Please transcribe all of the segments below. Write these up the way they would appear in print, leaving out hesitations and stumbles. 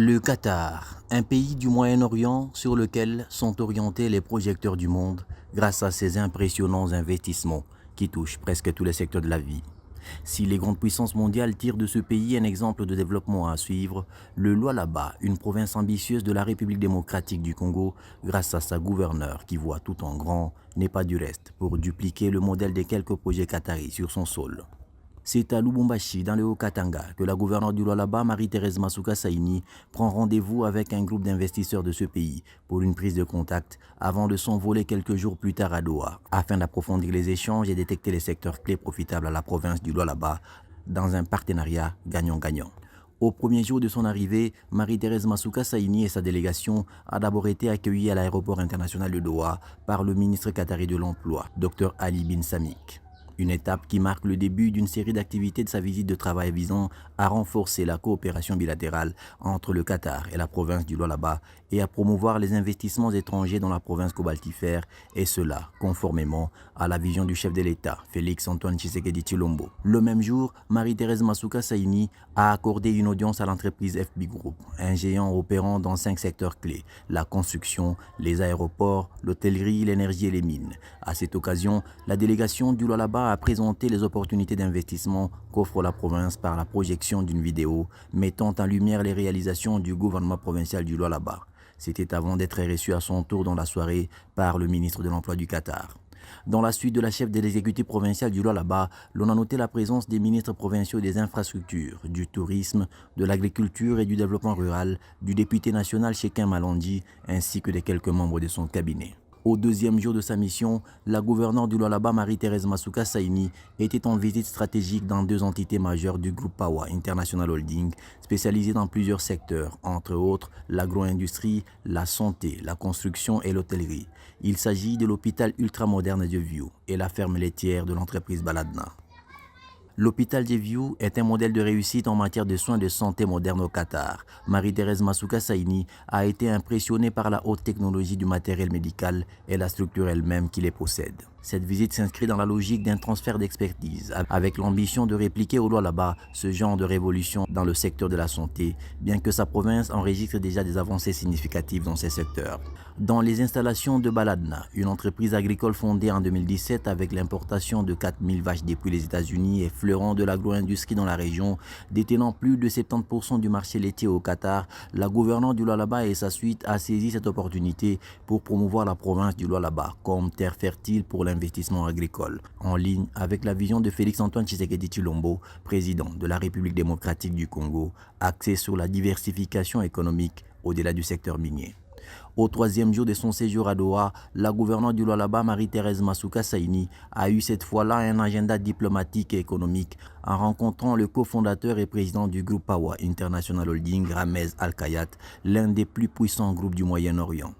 Le Qatar, un pays du Moyen-Orient sur lequel sont orientés les projecteurs du monde grâce à ses impressionnants investissements qui touchent presque tous les secteurs de la vie. Si les grandes puissances mondiales tirent de ce pays un exemple de développement à suivre, le Lualaba, une province ambitieuse de la République démocratique du Congo, grâce à sa gouverneure qui voit tout en grand, n'est pas du reste pour dupliquer le modèle des quelques projets qataris sur son sol. C'est à Lubumbashi, dans le Haut-Katanga, que la gouverneure du Lualaba, Marie-Thérèse Masuka Saini, prend rendez-vous avec un groupe d'investisseurs de ce pays pour une prise de contact avant de s'envoler quelques jours plus tard à Doha, afin d'approfondir les échanges et détecter les secteurs clés profitables à la province du Lualaba dans un partenariat gagnant-gagnant. Au premier jour de son arrivée, Marie-Thérèse Masuka Saini et sa délégation a d'abord été accueillis à l'aéroport international de Doha par le ministre qatari de l'Emploi, Dr Ali Bin Samik. Une étape qui marque le début d'une série d'activités de sa visite de travail visant à renforcer la coopération bilatérale entre le Qatar et la province du Lualaba et à promouvoir les investissements étrangers dans la province cobaltifère, et cela conformément à la vision du chef de l'État, Félix-Antoine Tshisekedi Tshilombo. Le même jour, Marie-Thérèse Masuka Saini a accordé une audience à l'entreprise FB Group, un géant opérant dans 5 secteurs clés, la construction, les aéroports, l'hôtellerie, l'énergie et les mines. À cette occasion, la délégation du Lualaba a présenté les opportunités d'investissement qu'offre la province par la projection d'une vidéo mettant en lumière les réalisations du gouvernement provincial du Lualaba. C'était avant d'être reçu à son tour dans la soirée par le ministre de l'Emploi du Qatar. Dans la suite de la chef de l'exécutif provincial du Lualaba, l'on a noté la présence des ministres provinciaux des infrastructures, du tourisme, de l'agriculture et du développement rural, du député national Shekin Malandi, ainsi que des quelques membres de son cabinet. Au deuxième jour de sa mission, la gouverneure du Lualaba, Marie-Thérèse Masuka Saini, était en visite stratégique dans 2 entités majeures du groupe Pawa International Holding, spécialisées dans plusieurs secteurs, entre autres l'agro-industrie, la santé, la construction et l'hôtellerie. Il s'agit de l'hôpital ultramoderne de View et la ferme laitière de l'entreprise Baladna. L'hôpital de View est un modèle de réussite en matière de soins de santé moderne au Qatar. Marie-Thérèse Masuka Saini a été impressionnée par la haute technologie du matériel médical et la structure elle-même qui les possède. Cette visite s'inscrit dans la logique d'un transfert d'expertise, avec l'ambition de répliquer au Lualaba ce genre de révolution dans le secteur de la santé, bien que sa province enregistre déjà des avancées significatives dans ces secteurs. Dans les installations de Baladna, une entreprise agricole fondée en 2017 avec l'importation de 4000 vaches depuis les États-Unis et fleurant de l'agro-industrie dans la région, détenant plus de 70% du marché laitier au Qatar, la gouverneure du Lualaba et sa suite a saisi cette opportunité pour promouvoir la province du Lualaba comme terre fertile pour l'investissement agricole, en ligne avec la vision de Félix-Antoine Tshisekedi Tshilombo, président de la République démocratique du Congo, axée sur la diversification économique au-delà du secteur minier. Au 3e jour de son séjour à Doha, la gouverneure du Lualaba, Marie-Thérèse Masuka Saini, a eu cette fois-là un agenda diplomatique et économique en rencontrant le cofondateur et président du groupe Pawa International Holding, Ramez Al-Kayat, l'un des plus puissants groupes du Moyen-Orient.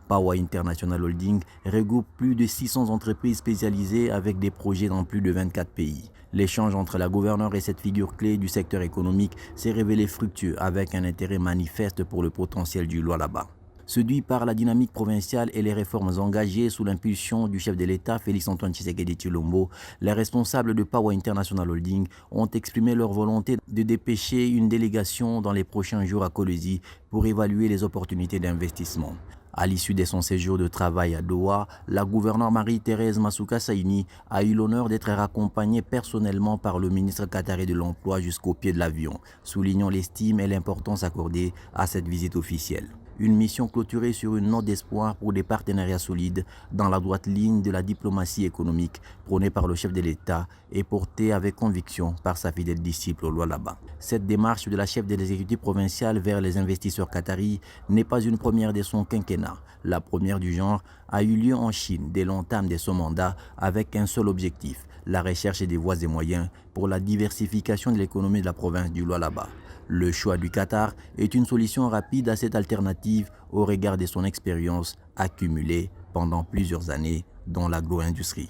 Pawa International Holding regroupe plus de 600 entreprises spécialisées avec des projets dans plus de 24 pays. L'échange entre la gouverneure et cette figure clé du secteur économique s'est révélé fructueux avec un intérêt manifeste pour le potentiel du Lualaba. Séduit par la dynamique provinciale et les réformes engagées sous l'impulsion du chef de l'État, Félix-Antoine Tshisekedi Tshilombo, les responsables de Pawa International Holding ont exprimé leur volonté de dépêcher une délégation dans les prochains jours à Kolwezi pour évaluer les opportunités d'investissement. À l'issue de son séjour de travail à Doha, la gouverneure Marie-Thérèse Masuka Saini a eu l'honneur d'être accompagnée personnellement par le ministre qatari de l'Emploi jusqu'au pied de l'avion, soulignant l'estime et l'importance accordée à cette visite officielle. Une mission clôturée sur une note d'espoir pour des partenariats solides dans la droite ligne de la diplomatie économique prônée par le chef de l'État et portée avec conviction par sa fidèle disciple au Lualaba. Cette démarche de la chef de l'exécutif provincial vers les investisseurs qataris n'est pas une première de son quinquennat. La première du genre a eu lieu en Chine dès l'entame de son mandat avec un seul objectif, la recherche des voies et moyens pour la diversification de l'économie de la province du Lualaba. Le choix du Qatar est une solution rapide à cette alternative au regard de son expérience accumulée pendant plusieurs années dans l'agro-industrie.